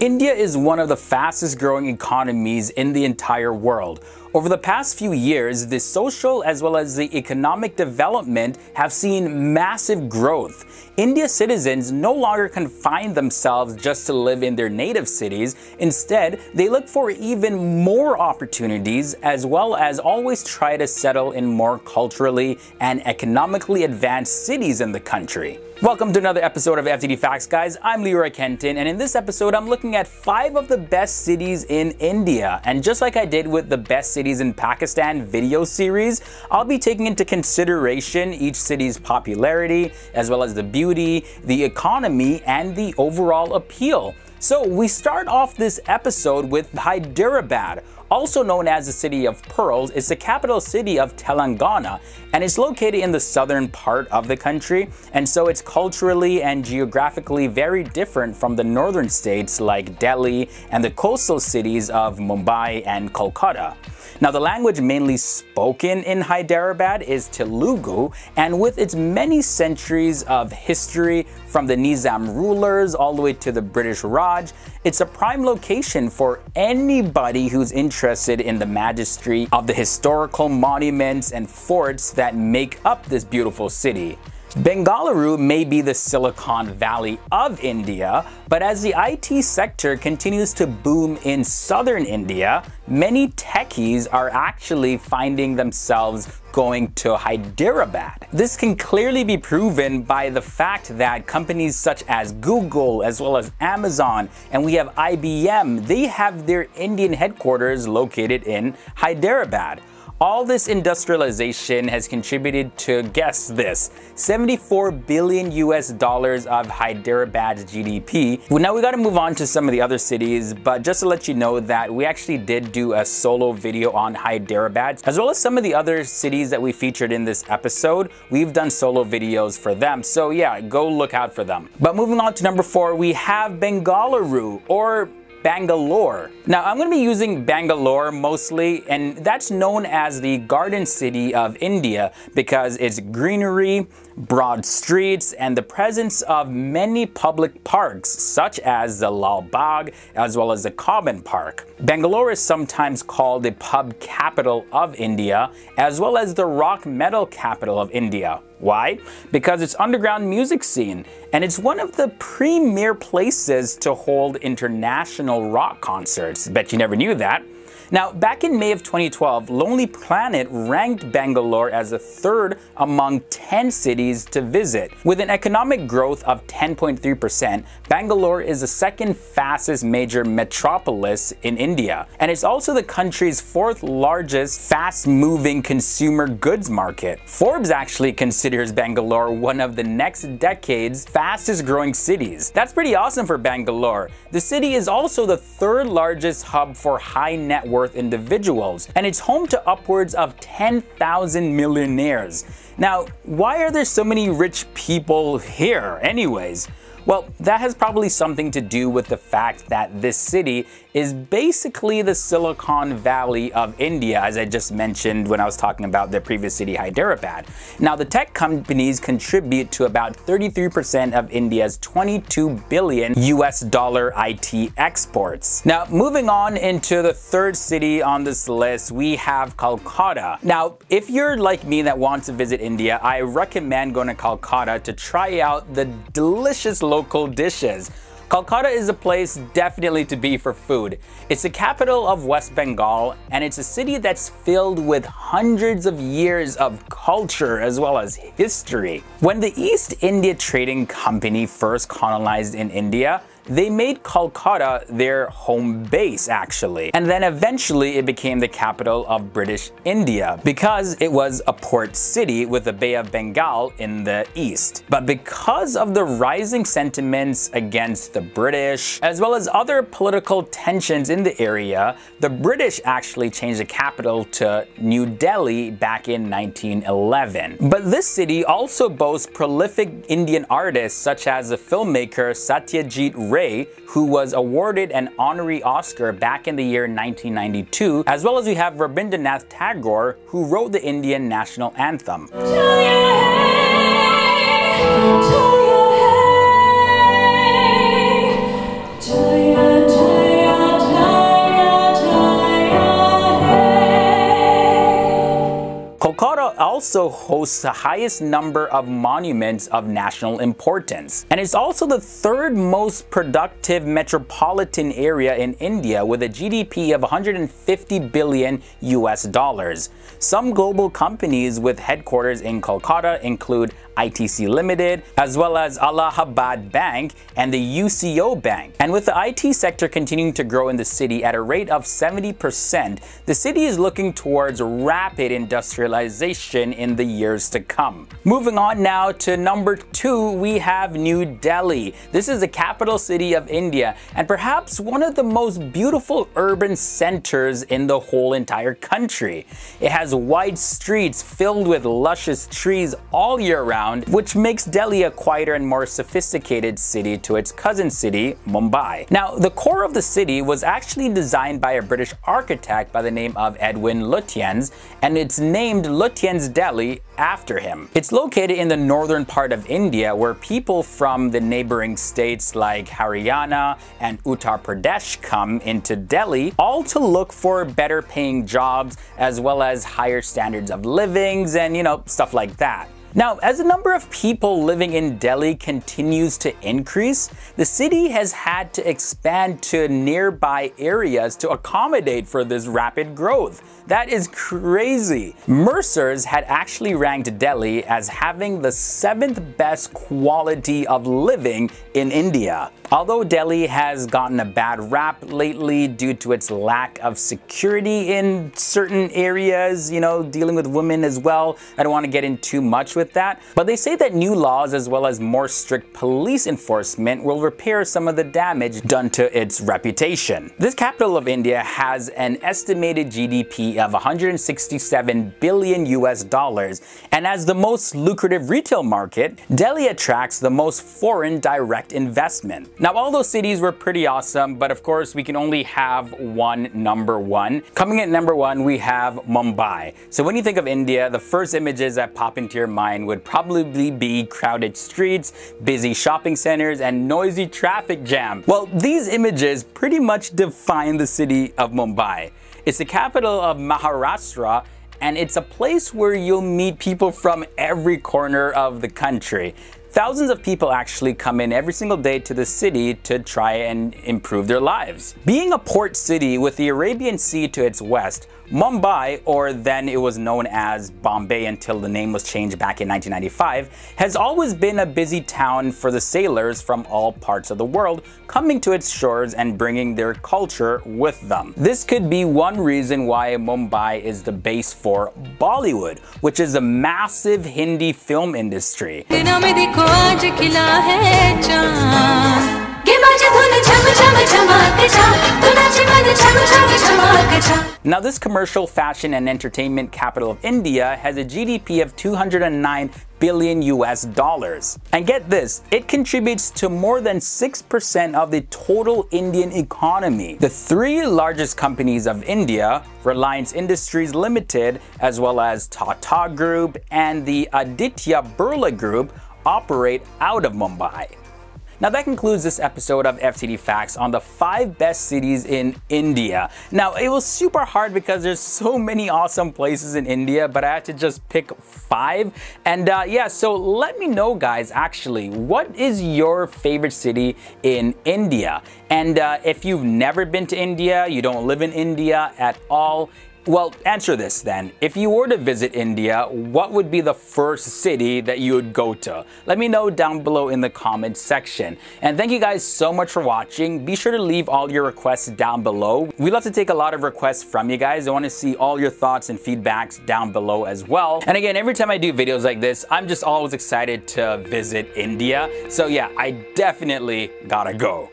India is one of the fastest growing economies in the entire world. Over the past few years, the social as well as the economic development have seen massive growth. India's citizens no longer confine themselves just to live in their native cities. Instead, they look for even more opportunities as well as always try to settle in more culturally and economically advanced cities in the country. Welcome to another episode of FTD Facts, guys. I'm Leroy Kenton, and in this episode, I'm looking at 5 of the best cities in India. And just like I did with the best cities in Pakistan video series, I'll be taking into consideration each city's popularity, as well as the beauty, the economy, and the overall appeal. So we start off this episode with Hyderabad. Also known as the City of Pearls, it's the capital city of Telangana, and it's located in the southern part of the country, and so it's culturally and geographically very different from the northern states like Delhi and the coastal cities of Mumbai and Kolkata. Now, the language mainly spoken in Hyderabad is Telugu, and with its many centuries of history from the Nizam rulers all the way to the British Raj, it's a prime location for anybody who's interested in the majesty of the historical monuments and forts that make up this beautiful city. Bengaluru may be the Silicon Valley of India, but as the IT sector continues to boom in southern India, many techies are actually finding themselves going to Hyderabad. This can clearly be proven by the fact that companies such as Google as well as Amazon, and we have IBM, they have their Indian headquarters located in Hyderabad. All this industrialization has contributed to, guess this, $74 billion of Hyderabad's GDP. Well, now we gotta move on to some of the other cities, but just to let you know that we actually did do a solo video on Hyderabad, as well as some of the other cities that we featured in this episode. We've done solo videos for them, so yeah, go look out for them. But moving on to number 4, we have Bengaluru, or Bangalore. Now, I'm going to be using Bangalore mostly, and that's known as the Garden City of India because its greenery, broad streets, and the presence of many public parks such as the Lal Bagh as well as the Common Park. Bangalore is sometimes called the pub capital of India as well as the rock metal capital of India. Why? Because it's underground music scene, and it's one of the premier places to hold international rock concerts. Bet you never knew that. Now, back in May of 2012, Lonely Planet ranked Bangalore as the 3rd among 10 cities to visit. With an economic growth of 10.3%, Bangalore is the 2nd fastest major metropolis in India. And it's also the country's 4th largest fast-moving consumer goods market. Forbes actually considers Bangalore one of the next decade's fastest growing cities. That's pretty awesome for Bangalore. The city is also the 3rd largest hub for high net worth individuals, and it's home to upwards of 10,000 millionaires. Now, why are there so many rich people here anyways? Well, that has probably something to do with the fact that this city is basically the Silicon Valley of India, as I just mentioned when I was talking about the previous city, Hyderabad. Now, the tech companies contribute to about 33% of India's $22 billion IT exports. Now, moving on into the 3rd city on this list, we have Calcutta. Now, if you're like me that wants to visit India, I recommend going to Calcutta to try out the delicious local dishes. Calcutta is a place definitely to be for food. It's the capital of West Bengal, and it's a city that's filled with hundreds of years of culture as well as history. When the East India Trading Company first colonized in India, they made Calcutta their home base actually, and then eventually it became the capital of British India because it was a port city with the Bay of Bengal in the east. But because of the rising sentiments against the British, as well as other political tensions in the area, the British actually changed the capital to New Delhi back in 1911. But this city also boasts prolific Indian artists such as the filmmaker Satyajit Ray, who was awarded an honorary Oscar back in the year 1992, as well as we have Rabindranath Tagore, who wrote the Indian national anthem. Jaya, Jaya, Jaya. also hosts the highest number of monuments of national importance. And it's also the third most productive metropolitan area in India with a GDP of 150 billion US dollars. Some global companies with headquarters in Kolkata include ITC Limited, as well as Allahabad Bank and the UCO Bank. And with the IT sector continuing to grow in the city at a rate of 70%, the city is looking towards rapid industrialization in the years to come. Moving on now to number 2, we have New Delhi. This is the capital city of India and perhaps one of the most beautiful urban centers in the whole entire country. It has wide streets filled with luscious trees all year round, which makes Delhi a quieter and more sophisticated city to its cousin city, Mumbai. Now, the core of the city was actually designed by a British architect by the name of Edwin Lutyens, and it's named Lutyens Delhi after him. It's located in the northern part of India, where people from the neighboring states like Haryana and Uttar Pradesh come into Delhi, all to look for better paying jobs as well as higher standards of livings and, stuff like that. Now, as the number of people living in Delhi continues to increase, the city has had to expand to nearby areas to accommodate for this rapid growth. That is crazy. Mercer's had actually ranked Delhi as having the 7th best quality of living in India. Although Delhi has gotten a bad rap lately due to its lack of security in certain areas, dealing with women as well. I don't want to get in too much with that. But they say that new laws as well as more strict police enforcement will repair some of the damage done to its reputation. This capital of India has an estimated GDP of 167 billion US dollars, and as the most lucrative retail market, Delhi attracts the most foreign direct investment. Now, all those cities were pretty awesome, but of course we can only have one number 1. Coming at number 1, we have Mumbai. So when you think of India, the first images that pop into your mind would probably be crowded streets, busy shopping centers, and noisy traffic jam. Well, these images pretty much define the city of Mumbai. It's the capital of Maharashtra, and it's a place where you'll meet people from every corner of the country. Thousands of people actually come in every single day to the city to try and improve their lives. Being a port city with the Arabian Sea to its west, Mumbai, or then it was known as Bombay until the name was changed back in 1995, has always been a busy town for the sailors from all parts of the world coming to its shores and bringing their culture with them. This could be one reason why Mumbai is the base for Bollywood, which is a massive Hindi film industry. Now, this commercial, fashion, and entertainment capital of India has a GDP of 209 billion US dollars. And get this, it contributes to more than 6% of the total Indian economy. The 3 largest companies of India, Reliance Industries Limited, as well as Tata Group and the Aditya Birla Group, operate out of Mumbai. Now that concludes this episode of FTD Facts on the 5 best cities in India. Now it was super hard because there's so many awesome places in India, but I had to just pick 5. And yeah, so let me know guys, actually, what is your favorite city in India? And if you've never been to India, you don't live in India at all, well, answer this then. If you were to visit India, what would be the first city that you would go to? Let me know down below in the comments section. And thank you guys so much for watching. Be sure to leave all your requests down below. We love to take a lot of requests from you guys. I want to see all your thoughts and feedbacks down below as well. And again, every time I do videos like this, I'm just always excited to visit India. So yeah, I definitely gotta go.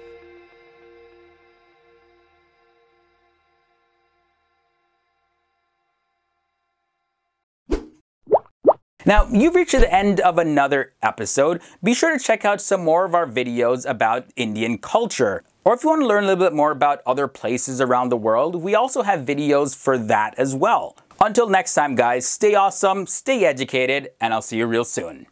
Now, you've reached the end of another episode. Be sure to check out some more of our videos about Indian culture. Or if you want to learn a little bit more about other places around the world, we also have videos for that as well. Until next time, guys, stay awesome, stay educated, and I'll see you real soon.